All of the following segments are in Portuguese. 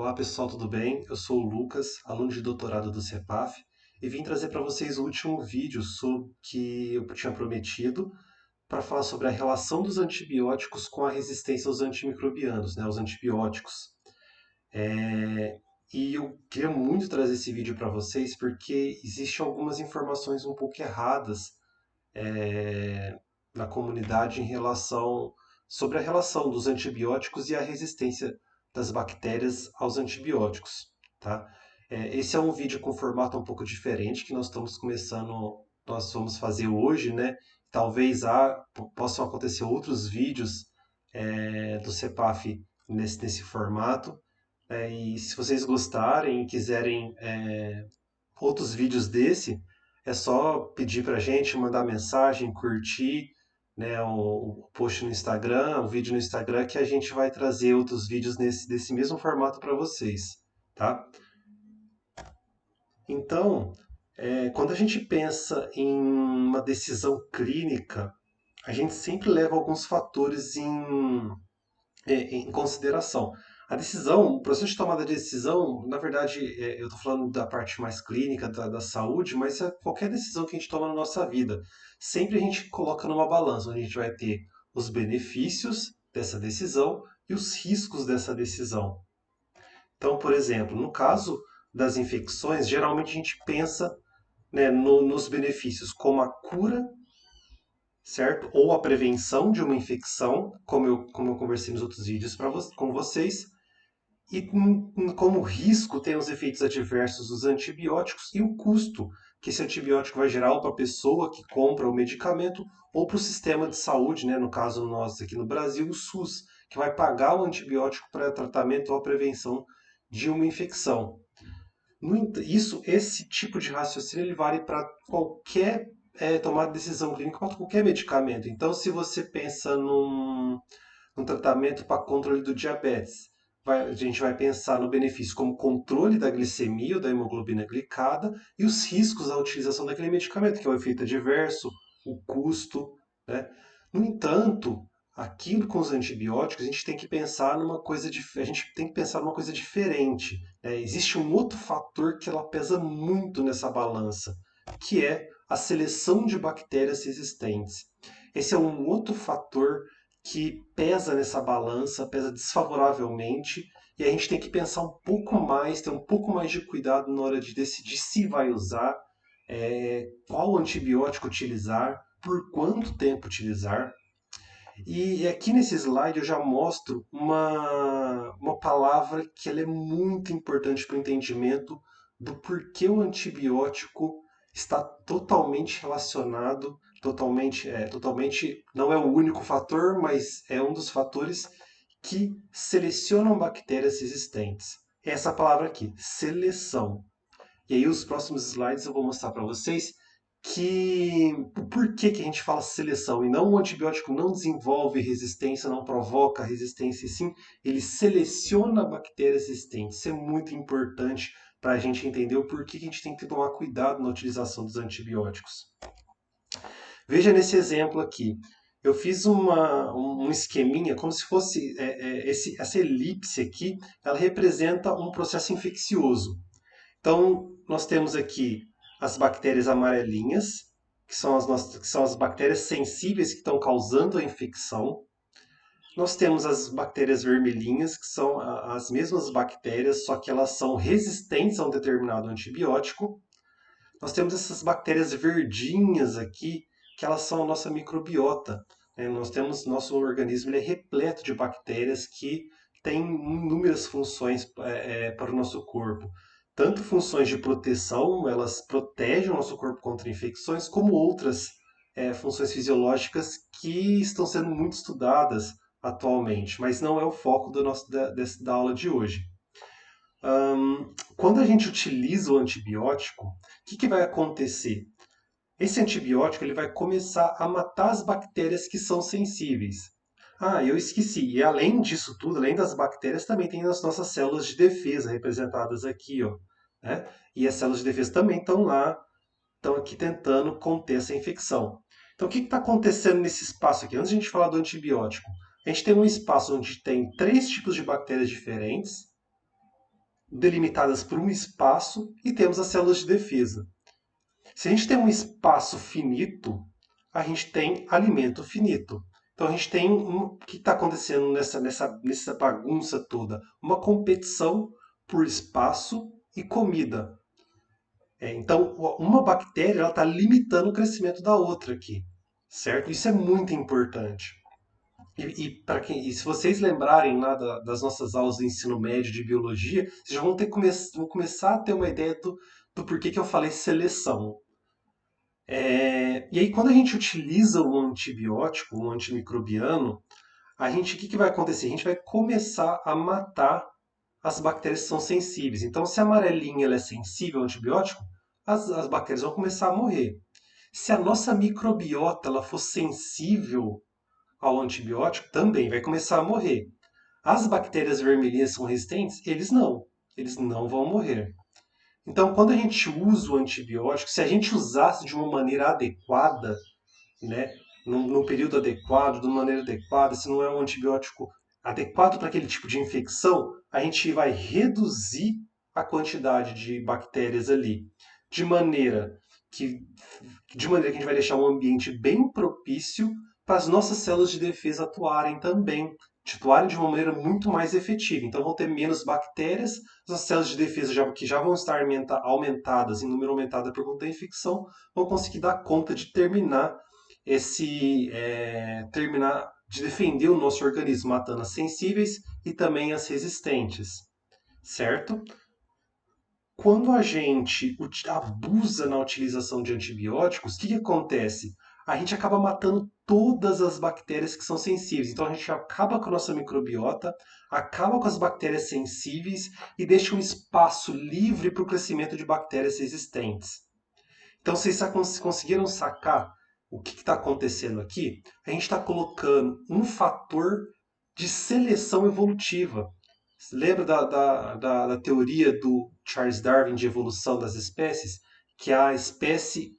Olá pessoal, tudo bem? Eu sou o Lucas, aluno de doutorado do CEPAF, e vim trazer para vocês o último vídeo sobre que eu tinha prometido para falar sobre a relação dos antibióticos com a resistência aos antimicrobianos, né, os antibióticos. E eu queria muito trazer esse vídeo para vocês porque existem algumas informações um pouco erradas na comunidade em relação sobre a relação dos antibióticos e a resistência das bactérias aos antibióticos, tá? Esse é um vídeo com formato um pouco diferente que nós estamos começando, nós vamos fazer hoje, né? Talvez possam acontecer outros vídeos do CEPAF nesse formato. E se vocês gostarem e quiserem outros vídeos desse, é só pedir para a gente, mandar mensagem, curtir, né, o post no Instagram, o vídeo no Instagram, que a gente vai trazer outros vídeos desse mesmo formato para vocês, tá? Então, quando a gente pensa em uma decisão clínica, a gente sempre leva alguns fatores em consideração. A decisão, o processo de tomada de decisão, na verdade, eu estou falando da parte mais clínica da saúde, mas é qualquer decisão que a gente toma na nossa vida. Sempre a gente coloca numa balança, onde a gente vai ter os benefícios dessa decisão e os riscos dessa decisão. Então, por exemplo, no caso das infecções, geralmente a gente pensa, né, nos benefícios como a cura, certo? Ou a prevenção de uma infecção, como eu conversei nos outros vídeos com vocês. E como risco tem os efeitos adversos dos antibióticos e o custo que esse antibiótico vai gerar para a pessoa que compra o medicamento ou para o sistema de saúde, né? No caso nós aqui no Brasil, o SUS, que vai pagar o antibiótico para tratamento ou a prevenção de uma infecção. Esse tipo de raciocínio ele vale para qualquer tomada de decisão clínica, para qualquer medicamento. Então, se você pensa num tratamento para controle do diabetes, a gente vai pensar no benefício como controle da glicemia ou da hemoglobina glicada e os riscos da utilização daquele medicamento, que é o efeito adverso, o custo, né? No entanto, aquilo com os antibióticos, a gente tem que pensar a gente tem que pensar numa coisa diferente, né? Existe um outro fator que ela pesa muito nessa balança, que é a seleção de bactérias resistentes. Esse é um outro fator que pesa nessa balança, pesa desfavoravelmente, e a gente tem que pensar um pouco mais, ter um pouco mais de cuidado na hora de decidir se vai usar, qual antibiótico utilizar, por quanto tempo utilizar. E aqui nesse slide eu já mostro uma palavra que ela é muito importante para o entendimento do porquê o antibiótico está totalmente relacionado, totalmente não é o único fator, mas é um dos fatores que selecionam bactérias resistentes. Essa palavra aqui, seleção. E aí os próximos slides eu vou mostrar para vocês que o porquê que a gente fala seleção e não o antibiótico não desenvolve resistência, não provoca resistência, e sim ele seleciona bactérias resistentes. Isso é muito importante para a gente entender o porquê que a gente tem que tomar cuidado na utilização dos antibióticos. Veja nesse exemplo aqui. Eu fiz um esqueminha como se fosse essa elipse aqui, ela representa um processo infeccioso. Então, nós temos aqui as bactérias amarelinhas, que são as bactérias sensíveis que estão causando a infecção. Nós temos as bactérias vermelhinhas, que são as mesmas bactérias, só que elas são resistentes a um determinado antibiótico. Nós temos essas bactérias verdinhas aqui, que elas são a nossa microbiota. Nosso organismo ele é repleto de bactérias que têm inúmeras funções para o nosso corpo. Tanto funções de proteção, elas protegem o nosso corpo contra infecções, como outras funções fisiológicas que estão sendo muito estudadas atualmente, mas não é o foco da aula de hoje. Quando a gente utiliza o antibiótico, o que vai acontecer? Esse antibiótico ele vai começar a matar as bactérias que são sensíveis. Ah, eu esqueci. E além disso tudo, além das bactérias, também tem as nossas células de defesa representadas aqui, ó, né? E as células de defesa também estão lá, estão aqui tentando conter essa infecção. Então, o que está acontecendo nesse espaço aqui? Antes de a gente falar do antibiótico, a gente tem um espaço onde tem três tipos de bactérias diferentes, delimitadas por um espaço e temos as células de defesa. Se a gente tem um espaço finito, a gente tem alimento finito. Então a gente tem o que está acontecendo nessa bagunça toda? Uma competição por espaço e comida. Então uma bactéria está limitando o crescimento da outra aqui, certo? Isso é muito importante. E se vocês lembrarem lá das nossas aulas do ensino médio de biologia, vocês já vão começar a ter uma ideia do porquê que eu falei seleção. E aí, quando a gente utiliza um antibiótico, um antimicrobiano, o que vai acontecer? A gente vai começar a matar as bactérias que são sensíveis. Então, se a amarelinha ela é sensível ao antibiótico, as bactérias vão começar a morrer. Se a nossa microbiota ela for sensível ao antibiótico, também vai começar a morrer. As bactérias vermelhinhas são resistentes? Eles não vão morrer. Então, quando a gente usa o antibiótico, se a gente usasse de uma maneira adequada, né, num período adequado, de uma maneira adequada, se não é um antibiótico adequado para aquele tipo de infecção, a gente vai reduzir a quantidade de bactérias ali, de maneira que, de maneira que a gente vai deixar um ambiente bem propício para as nossas células de defesa atuarem também, de atuarem de uma maneira muito mais efetiva. Então vão ter menos bactérias, as células de defesa que já vão estar aumentadas, em número aumentado por conta da infecção, vão conseguir dar conta de terminar de defender o nosso organismo, matando as sensíveis e também as resistentes, certo? Quando a gente abusa na utilização de antibióticos, o que acontece? A gente acaba matando todas as bactérias que são sensíveis. Então a gente acaba com a nossa microbiota, acaba com as bactérias sensíveis e deixa um espaço livre para o crescimento de bactérias resistentes. Então vocês já conseguiram sacar o que está acontecendo aqui? A gente está colocando um fator de seleção evolutiva. Lembra da teoria do Charles Darwin de evolução das espécies? Que a espécie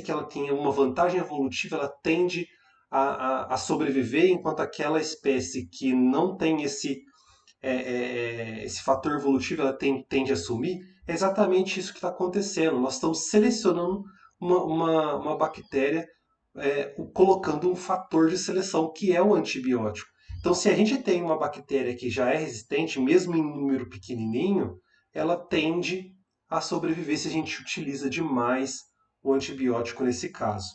que ela tem uma vantagem evolutiva, ela tende a sobreviver, enquanto aquela espécie que não tem esse fator evolutivo, ela tende a sumir. É exatamente isso que está acontecendo. Nós estamos selecionando uma bactéria, colocando um fator de seleção, que é o antibiótico. Então, se a gente tem uma bactéria que já é resistente, mesmo em número pequenininho, ela tende a sobreviver se a gente utiliza demais o antibiótico nesse caso.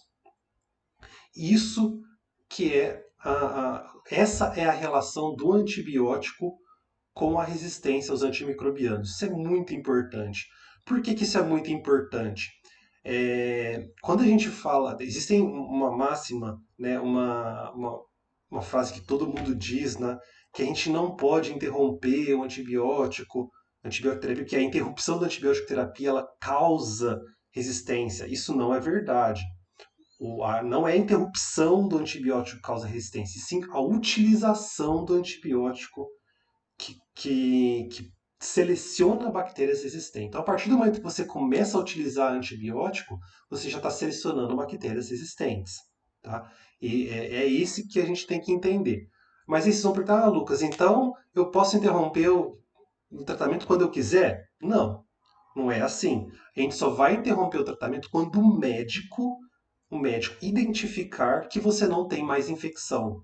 Isso que essa é a relação do antibiótico com a resistência aos antimicrobianos. Isso é muito importante. Por que isso é muito importante? Quando a gente fala, existe uma máxima, né, uma frase que todo mundo diz, né, que a gente não pode interromper o antibiótico terapia, que a interrupção da antibiótico terapia ela causa resistência. Isso não é verdade. Não é a interrupção do antibiótico que causa resistência, e sim a utilização do antibiótico que seleciona bactérias resistentes. Então, a partir do momento que você começa a utilizar antibiótico, você já está selecionando bactérias resistentes. Tá? E é isso que a gente tem que entender. Mas aí vocês vão perguntar, Lucas, então eu posso interromper o tratamento quando eu quiser? Não, não é assim. A gente só vai interromper o tratamento quando o médico identificar que você não tem mais infecção.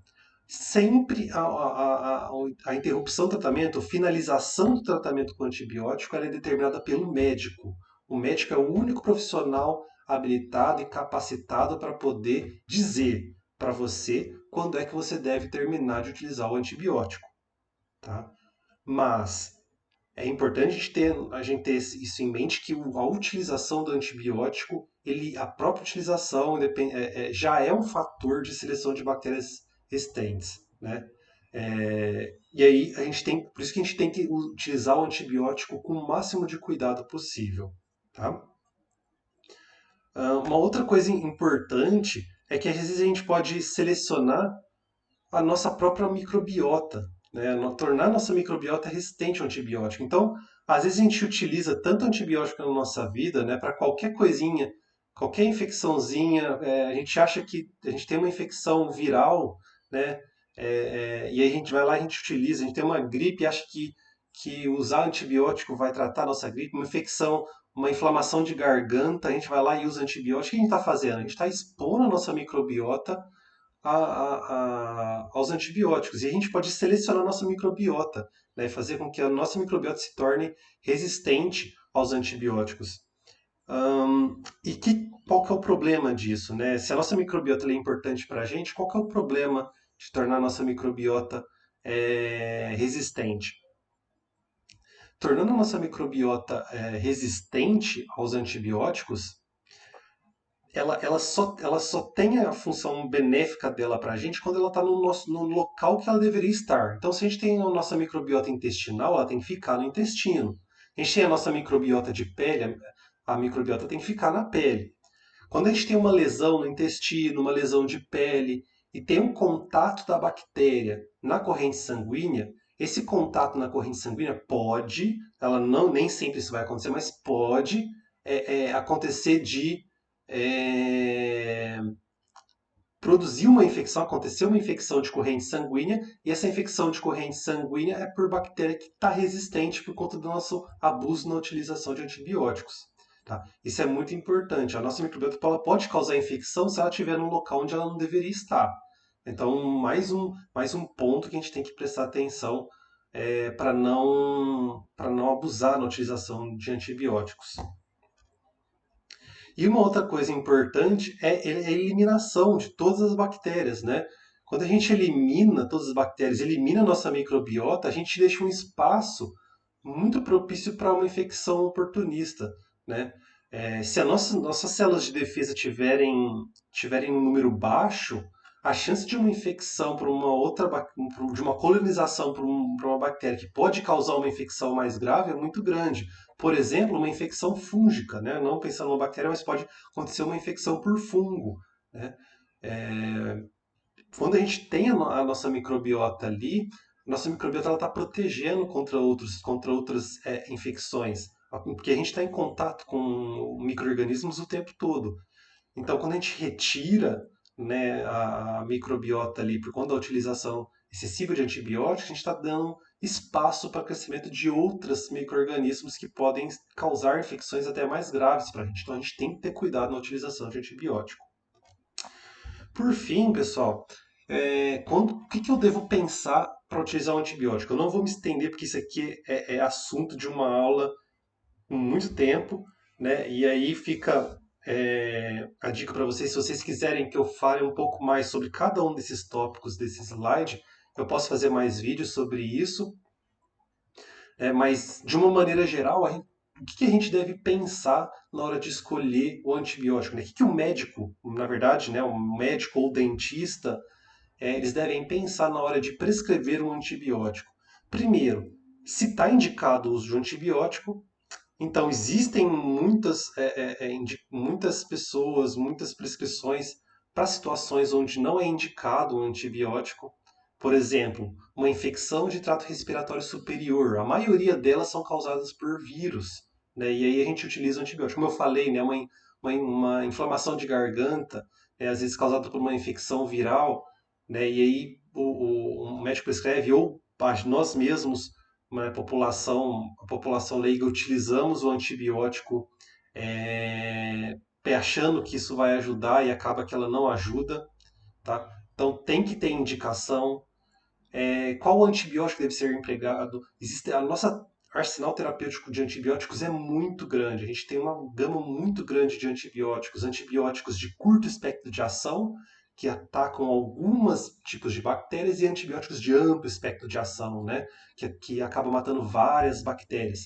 Sempre a interrupção do tratamento, a finalização do tratamento com antibiótico, ela é determinada pelo médico. O médico é o único profissional habilitado e capacitado para poder dizer para você quando é que você deve terminar de utilizar o antibiótico. Tá? Mas é importante a gente ter isso em mente, que a utilização do antibiótico, a própria utilização já é um fator de seleção de bactérias resistentes, né? E aí por isso que a gente tem que utilizar o antibiótico com o máximo de cuidado possível, tá? Uma outra coisa importante é que às vezes a gente pode selecionar a nossa própria microbiota, né? Tornar a nossa microbiota resistente ao antibiótico. Então, às vezes a gente utiliza tanto antibiótico na nossa vida, né, para qualquer coisinha, qualquer infecçãozinha, a gente acha que a gente tem uma infecção viral, né, e aí a gente vai lá e a gente utiliza, a gente tem uma gripe e acha que usar antibiótico vai tratar a nossa gripe, uma infecção, uma inflamação de garganta, a gente vai lá e usa antibiótico, o que a gente está fazendo? A gente está expondo a nossa microbiota aos antibióticos. E a gente pode selecionar a nossa microbiota, né? Fazer com que a nossa microbiota se torne resistente aos antibióticos. Qual que é o problema disso, né? Se a nossa microbiota é importante para a gente, qual que é o problema de tornar a nossa microbiota resistente? Tornando a nossa microbiota resistente aos antibióticos, ela só tem a função benéfica dela para a gente quando ela está no local que ela deveria estar. Então, se a gente tem a nossa microbiota intestinal, ela tem que ficar no intestino. A gente tem a nossa microbiota de pele, a microbiota tem que ficar na pele. Quando a gente tem uma lesão no intestino, uma lesão de pele, e tem um contato da bactéria na corrente sanguínea, esse contato na corrente sanguínea pode, ela não, nem sempre isso vai acontecer, mas pode acontecer de é, produzir uma infecção, acontecer uma infecção de corrente sanguínea, e essa infecção de corrente sanguínea é por bactéria que está resistente por conta do nosso abuso na utilização de antibióticos. Tá? Isso é muito importante. A nossa microbiota pode causar infecção se ela estiver num local onde ela não deveria estar. Então, mais um ponto que a gente tem que prestar atenção para não abusar na utilização de antibióticos. E uma outra coisa importante é a eliminação de todas as bactérias, né? Quando a gente elimina todas as bactérias, elimina a nossa microbiota, a gente deixa um espaço muito propício para uma infecção oportunista, né? Se as nossas células de defesa tiverem um número baixo, a chance de uma infecção por uma outra, de uma colonização por uma bactéria que pode causar uma infecção mais grave é muito grande. Por exemplo, uma infecção fúngica, né? Não pensando numa bactéria, mas pode acontecer uma infecção por fungo, né? É, Quando a gente tem a nossa microbiota ali, nossa microbiota está protegendo contra outras infecções, porque a gente está em contato com micro-organismos o tempo todo. Então, quando a gente retira, né, a microbiota ali por conta da utilização excessiva de antibióticos, a gente está dando espaço para o crescimento de outros micro-organismos que podem causar infecções até mais graves para a gente. Então, a gente tem que ter cuidado na utilização de antibiótico. Por fim, pessoal, o que eu devo pensar para utilizar um antibiótico? Eu não vou me estender porque isso aqui é assunto de uma aula com muito tempo, né? E aí fica a dica para vocês, se vocês quiserem que eu fale um pouco mais sobre cada um desses tópicos desse slide, eu posso fazer mais vídeos sobre isso, mas de uma maneira geral, o que a gente deve pensar na hora de escolher o antibiótico, né? O que o médico, na verdade, né, o médico ou o dentista, eles devem pensar na hora de prescrever um antibiótico. Primeiro, se está indicado o uso de um antibiótico, então existem muitas pessoas, muitas prescrições para situações onde não é indicado um antibiótico. Por exemplo, uma infecção de trato respiratório superior. A maioria delas são causadas por vírus, né? E aí a gente utiliza o antibiótico. Como eu falei, né? Uma inflamação de garganta, às vezes causada por uma infecção viral, né? E aí o médico prescreve, ou nós mesmos, a população leiga, utilizamos o antibiótico é, achando que isso vai ajudar e acaba que ela não ajuda, tá? Então tem que ter indicação. Qual antibiótico deve ser empregado? A nossa arsenal terapêutico de antibióticos é muito grande. A gente tem uma gama muito grande de antibióticos de curto espectro de ação, que atacam alguns tipos de bactérias, e antibióticos de amplo espectro de ação, né? Que acabam matando várias bactérias.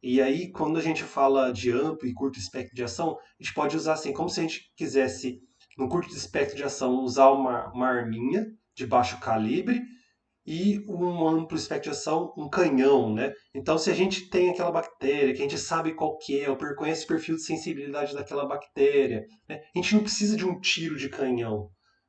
E aí, quando a gente fala de amplo e curto espectro de ação, a gente pode usar assim, como se a gente quisesse, no curto espectro de ação, usar uma arminha de baixo calibre, e um amplo espectro de ação, um canhão, né? Então, se a gente tem aquela bactéria, que a gente sabe qual que é, ou conhece o perfil de sensibilidade daquela bactéria, né? A gente não precisa de um tiro de canhão,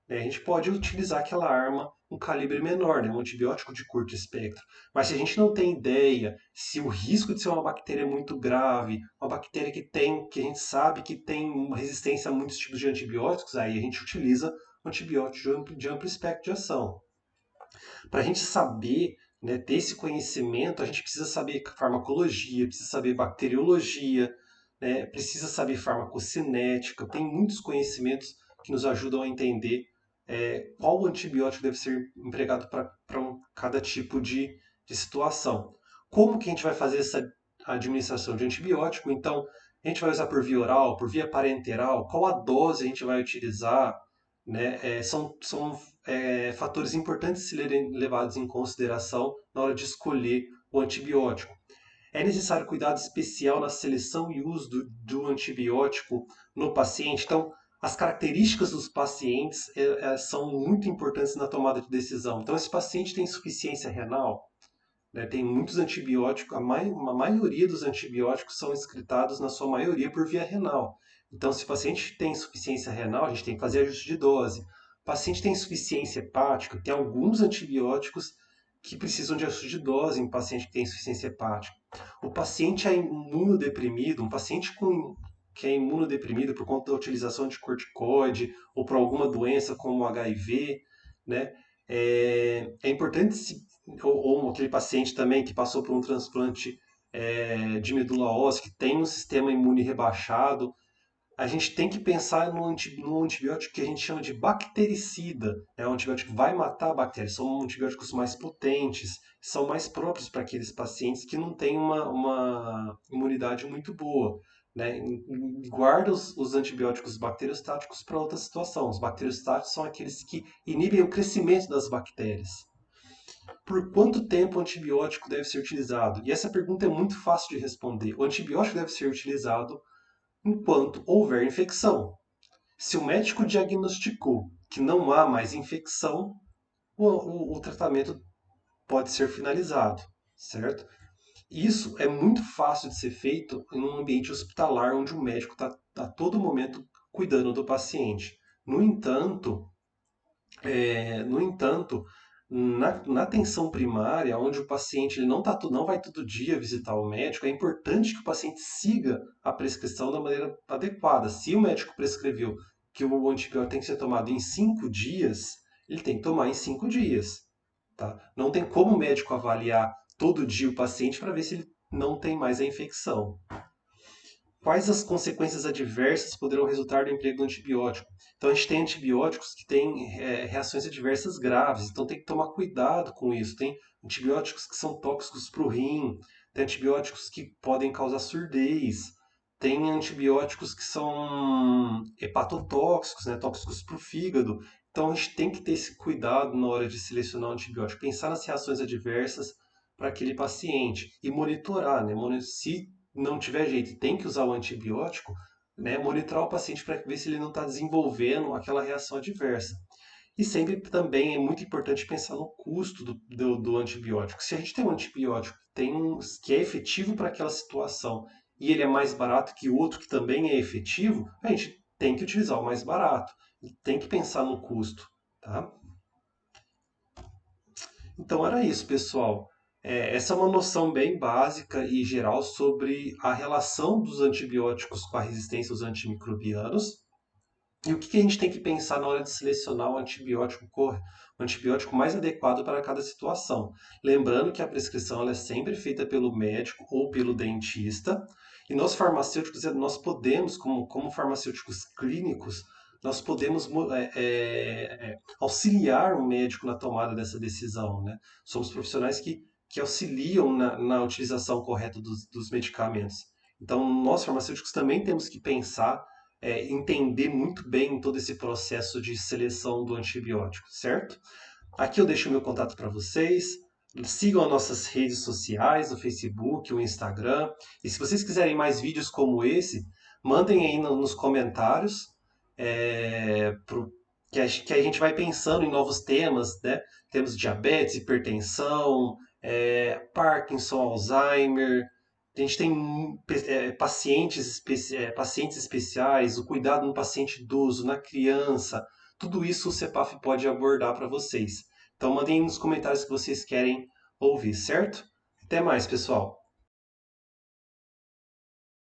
né? A gente pode utilizar aquela arma um calibre menor, né? Um antibiótico de curto espectro. Mas se a gente não tem ideia se o risco de ser uma bactéria é muito grave, uma bactéria que a gente sabe que tem uma resistência a muitos tipos de antibióticos, aí a gente utiliza um antibiótico de amplo espectro de ação. Para a gente saber, né, ter esse conhecimento, a gente precisa saber farmacologia, precisa saber bacteriologia, né, precisa saber farmacocinética, tem muitos conhecimentos que nos ajudam a entender qual antibiótico deve ser empregado para cada tipo de situação. Como que a gente vai fazer essa administração de antibiótico? Então, a gente vai usar por via oral, por via parenteral, qual a dose a gente vai utilizar, né? São fatores importantes de serem levados em consideração na hora de escolher o antibiótico. É necessário cuidado especial na seleção e uso do antibiótico no paciente. Então, as características dos pacientes são muito importantes na tomada de decisão. Então, esse paciente tem insuficiência renal, né, tem muitos antibióticos, a maioria dos antibióticos são excretados, na sua maioria, por via renal. Então, se o paciente tem insuficiência renal, a gente tem que fazer ajuste de dose. O paciente tem insuficiência hepática, tem alguns antibióticos que precisam de ajuste de dose em paciente que tem insuficiência hepática. O paciente é imunodeprimido, um paciente que é imunodeprimido por conta da utilização de corticoide ou por alguma doença como HIV, né? É importante ou aquele paciente também que passou por um transplante de medula óssea, que tem um sistema imune rebaixado, a gente tem que pensar no antibiótico que a gente chama de bactericida. É um antibiótico que vai matar bactérias. São antibióticos mais potentes, são mais próprios para aqueles pacientes que não têm uma imunidade muito boa. Né? Guarda os antibióticos bacteriostáticos para outra situação. Os bacteriostáticos são aqueles que inibem o crescimento das bactérias. Por quanto tempo o antibiótico deve ser utilizado? E essa pergunta é muito fácil de responder. O antibiótico deve ser utilizado enquanto houver infecção. Se o médico diagnosticou que não há mais infecção, o tratamento pode ser finalizado, certo? Isso é muito fácil de ser feito em um ambiente hospitalar onde o médico está a todo momento cuidando do paciente. No entanto, no entanto, na atenção primária, onde o paciente ele não vai todo dia visitar o médico, é importante que o paciente siga a prescrição da maneira adequada. Se o médico prescreveu que o antibiótico tem que ser tomado em 5 dias, ele tem que tomar em 5 dias. Tá? Não tem como o médico avaliar todo dia o paciente para ver se ele não tem mais a infecção. Quais as consequências adversas poderão resultar do emprego do antibiótico? Então, a gente tem antibióticos que têm reações adversas graves, então tem que tomar cuidado com isso. Tem antibióticos que são tóxicos para o rim, tem antibióticos que podem causar surdez, tem antibióticos que são hepatotóxicos, né, tóxicos para o fígado. Então, a gente tem que ter esse cuidado na hora de selecionar o antibiótico, pensar nas reações adversas para aquele paciente e monitorar, né? Se não tiver jeito, tem que usar o antibiótico, né, monitorar o paciente para ver se ele não está desenvolvendo aquela reação adversa. E sempre também é muito importante pensar no custo do antibiótico. Se a gente tem um antibiótico que é efetivo para aquela situação e ele é mais barato que o outro que também é efetivo, a gente tem que utilizar o mais barato. E tem que pensar no custo. Tá? Então era isso, pessoal. Essa é uma noção bem básica e geral sobre a relação dos antibióticos com a resistência aos antimicrobianos e o que a gente tem que pensar na hora de selecionar o antibiótico mais adequado para cada situação. Lembrando que a prescrição ela é sempre feita pelo médico ou pelo dentista, e nós farmacêuticos, nós podemos, como farmacêuticos clínicos, nós podemos auxiliar o médico na tomada dessa decisão. Né? Somos profissionais que auxiliam na utilização correta dos medicamentos. Então, nós farmacêuticos também temos que pensar entender muito bem todo esse processo de seleção do antibiótico, certo? Aqui eu deixo o meu contato para vocês. Sigam as nossas redes sociais, o Facebook, o Instagram. E se vocês quiserem mais vídeos como esse, mandem aí nos comentários que a gente vai pensando em novos temas, né? Temos diabetes, hipertensão, Parkinson, Alzheimer, a gente tem pacientes especiais, o cuidado no paciente idoso, na criança. Tudo isso o CEPAF pode abordar para vocês. Então mandem nos comentários que vocês querem ouvir, certo? Até mais, pessoal!